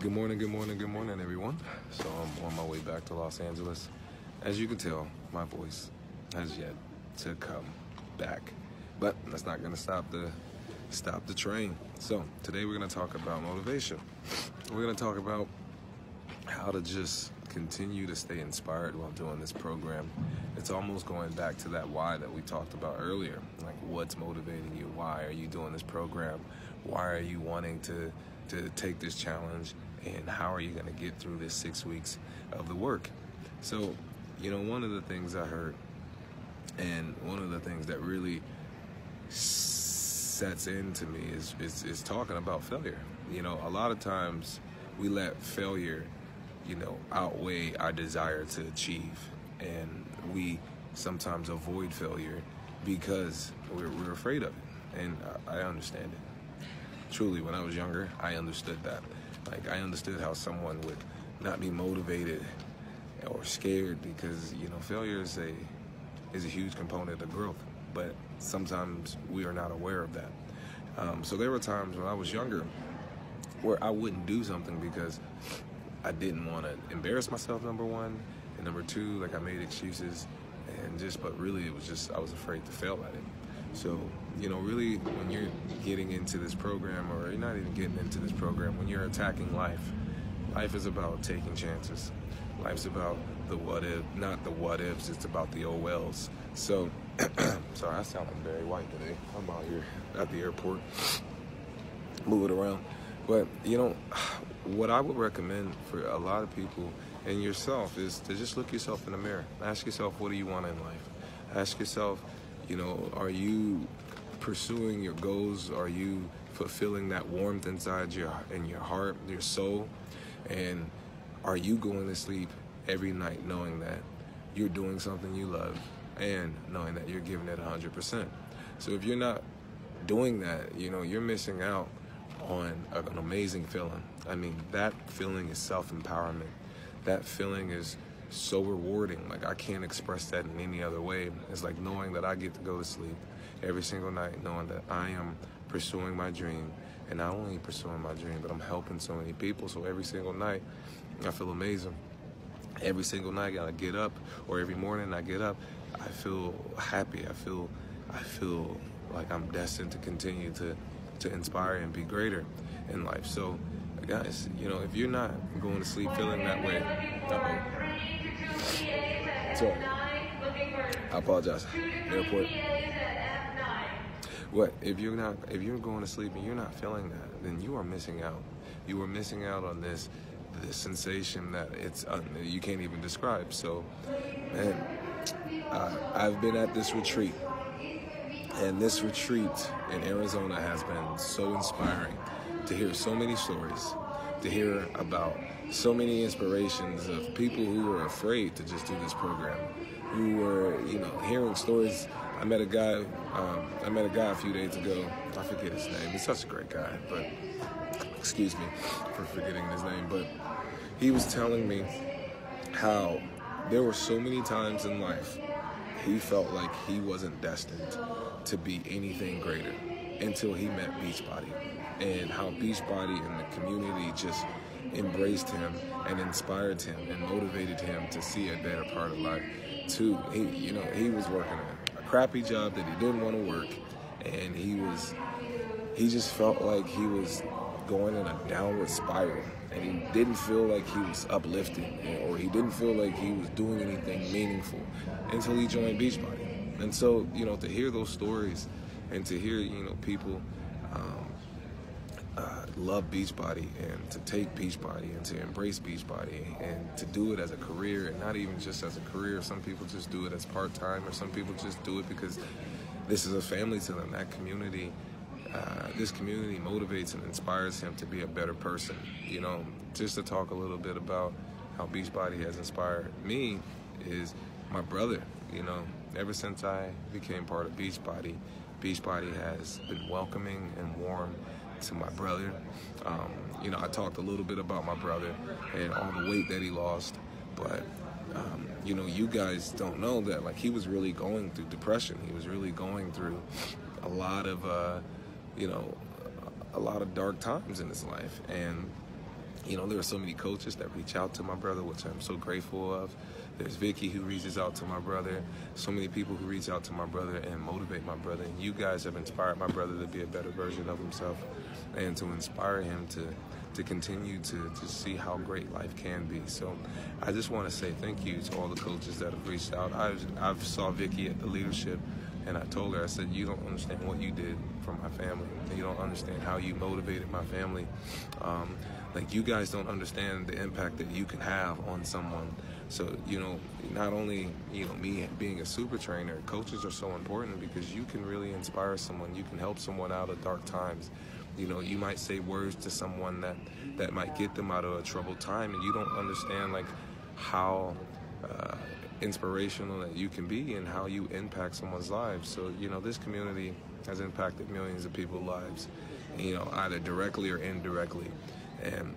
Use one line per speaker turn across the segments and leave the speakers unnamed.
Good morning, everyone. So I'm on my way back to Los Angeles. As you can tell, my voice has yet to come back, but that's not going to stop the train. So today we're going to talk about motivation. We're going to talk about how to just continue to stay inspired while doing this program. It's almost going back to that why that we talked about earlier. Like, what's motivating you? Why are you doing this program? Why are you wanting to take this challenge? And how are you going to get through this 6 weeks of the work? So, one of the things I heard, and one of the things that really sets into me is talking about failure. A lot of times we let failure, outweigh our desire to achieve. And we sometimes avoid failure because we're afraid of it. And I understand it. Truly, when I was younger, I understood that. Like, I understood how someone would not be motivated or scared because, failure is a huge component of growth. But sometimes we are not aware of that. So there were times when I was younger where I wouldn't do something because I didn't want to embarrass myself, number one. And number two, like, I made excuses. But really it was just, I was afraid to fail at it. So, really, when you're getting into this program, or you're not even getting into this program, when you're attacking life is about taking chances. Life's about the what if, not the what ifs, it's about the oh wells. So, sorry, I sound like Barry White today. I'm out here at the airport, moving around. But, what I would recommend for a lot of people and yourself is to just look yourself in the mirror. Ask yourself, what do you want in life? Ask yourself, are you pursuing your goals? Are you fulfilling that warmth inside your heart, your soul? And are you going to sleep every night knowing that you're doing something you love and knowing that you're giving it 100%? So if you're not doing that, you're missing out on an amazing feeling. I mean, that feeling is self-empowerment. That feeling is so rewarding. Like, I can't express that in any other way. It's like knowing that I get to go to sleep every single night, knowing that I am pursuing my dream, and not only pursuing my dream, but I'm helping so many people. So every single night, I feel amazing. Every single night I get up, or every morning I get up, I feel happy. I feel like I'm destined to continue to inspire and be greater in life. So, guys, if you're not going to sleep feeling that way, sorry, I apologize. Airport. What if you're going to sleep and you're not feeling that? Then you are missing out. You are missing out on this sensation that you can't even describe. So, man, I've been at this retreat, and this retreat in Arizona has been so inspiring. To hear so many stories, to hear about so many inspirations of people who were afraid to just do this program, who were, hearing stories. I met a guy a few days ago. I forget his name. He's such a great guy, but excuse me for forgetting his name. But he was telling me how there were so many times in life he felt like he wasn't destined to be anything greater until he met Beachbody. And how Beachbody and the community just embraced him and inspired him and motivated him to see a better part of life. He was working a crappy job that he didn't want to work, and he just felt like he was going in a downward spiral, and he didn't feel like he was uplifting, or he didn't feel like he was doing anything meaningful until he joined Beachbody. And so, to hear those stories and to hear, people love Beachbody, and to take Beachbody and to embrace Beachbody and to do it as a career, and not even just as a career. Some people just do it as part-time, or some people just do it because this is a family to them. That community, this community motivates and inspires him to be a better person. Just to talk a little bit about how Beachbody has inspired me is my brother. Ever since I became part of Beachbody, Beachbody has been welcoming and warm to my brother. I talked a little bit about my brother and all the weight that he lost, but you guys don't know that, like, he was really going through depression. He was really going through a lot of dark times in his life. And You know, there are so many coaches that reach out to my brother, which I'm so grateful of. There's Vicky who reaches out to my brother. So many people who reach out to my brother and motivate my brother. And you guys have inspired my brother to be a better version of himself and to inspire him to continue to see how great life can be. So I just want to say thank you to all the coaches that have reached out. I've saw Vicky at the leadership, and I told her, I said, you don't understand what you did for my family. You don't understand how you motivated my family. Like, you guys don't understand the impact that you can have on someone. So, you know, not only, you know, me being a super trainer, coaches are so important because you can really inspire someone. You can help someone out of dark times. You know, you might say words to someone that might get them out of a troubled time, and you don't understand, like, how inspirational that you can be and how you impact someone's lives. So, you know, this community has impacted millions of people's lives, you know, either directly or indirectly. And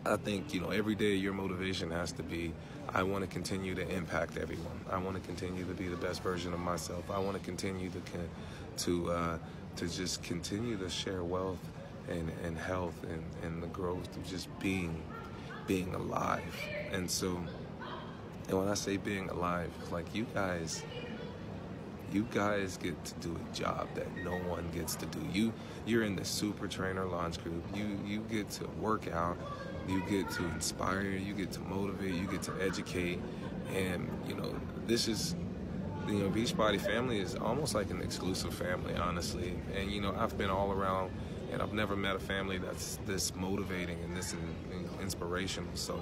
I think, you know, every day your motivation has to be, I want to continue to impact everyone. I want to continue to be the best version of myself. I want to continue to just continue to share wealth and health and the growth of just being alive. And so, and when I say being alive, it's like you guys get to do a job that no one gets to do. You're in the Super Trainer Launch Group. You get to work out, you get to inspire, you get to motivate, you get to educate, and you know, this is, you know, Beachbody family is almost like an exclusive family, honestly. And you know, I've been all around, and I've never met a family that's this motivating and this inspirational. So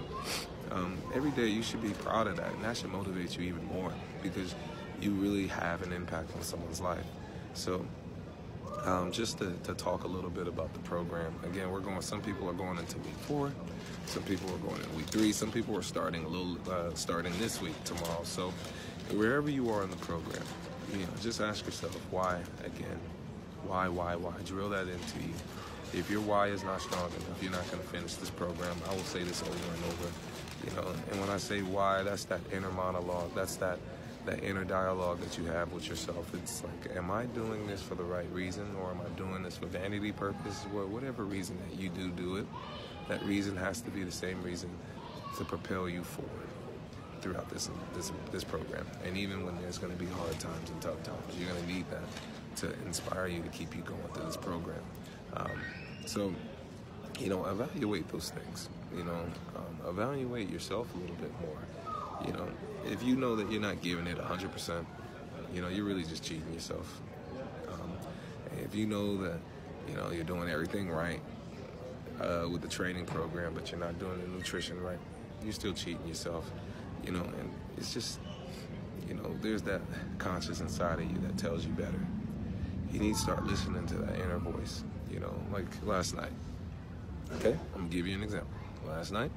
every day you should be proud of that, and that should motivate you even more because you really have an impact on someone's life. So just to talk a little bit about the program. Again, some people are going into week 4, some people are going into week 3, some people are starting starting this week, tomorrow. So wherever you are in the program, you know, just ask yourself why again. Why? Drill that into you. If your why is not strong enough, you're not going to finish this program. I will say this over and over. You know, and when I say why, that's that inner monologue. That's that inner dialogue that you have with yourself. It's like, am I doing this for the right reason, or am I doing this for vanity purposes? Well, whatever reason that you do it, that reason has to be the same reason to propel you forward throughout this program. And even when there's going to be hard times and tough times, you're going to need that to inspire you to keep you going through this program. So, you know, evaluate those things. You know, evaluate yourself a little bit more. You know, if you know that you're not giving it 100%, you know, you're really just cheating yourself. If you know that, you know, you're doing everything right with the training program, but you're not doing the nutrition right, you're still cheating yourself. You know, and it's just, you know, there's that conscious inside of you that tells you better. You need to start listening to that inner voice. You know, like last night. Okay, I'm gonna give you an example. Last night,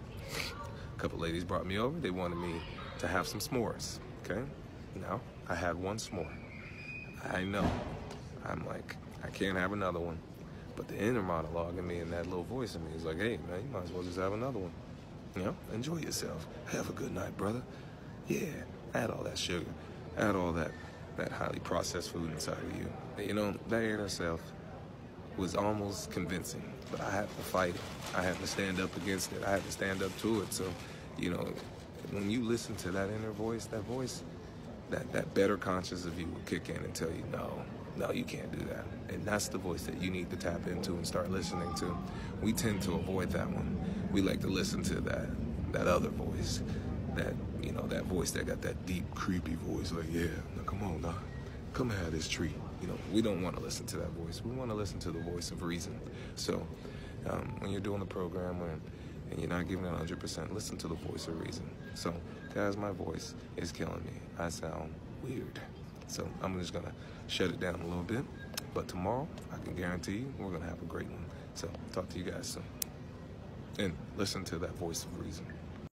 a couple ladies brought me over. They wanted me to have some s'mores. Okay, now I had one s'more. I know, I'm like, I can't have another one. But the inner monologue in me and that little voice in me is like, hey man, you might as well just have another one. You know, enjoy yourself. Have a good night, brother. Yeah, add all that sugar, add all that highly processed food inside of you. You know, that inner self was almost convincing, but I had to fight it. I had to stand up against it. I had to stand up to it. So, you know, when you listen to that inner voice, that better conscious of you will kick in and tell you, no, you can't do that. And that's the voice that you need to tap into and start listening to. We tend to avoid that one. We like to listen to that other voice, that, you know, that voice that got that deep, creepy voice, like, yeah, now come on, now, come have this treat. You know, we don't want to listen to that voice. We want to listen to the voice of reason. So when you're doing the program and you're not giving it 100%, listen to the voice of reason. So, guys, my voice is killing me. I sound weird. So I'm just going to shut it down a little bit. But tomorrow, I can guarantee you, we're going to have a great one. So talk to you guys soon. And listen to that voice of reason.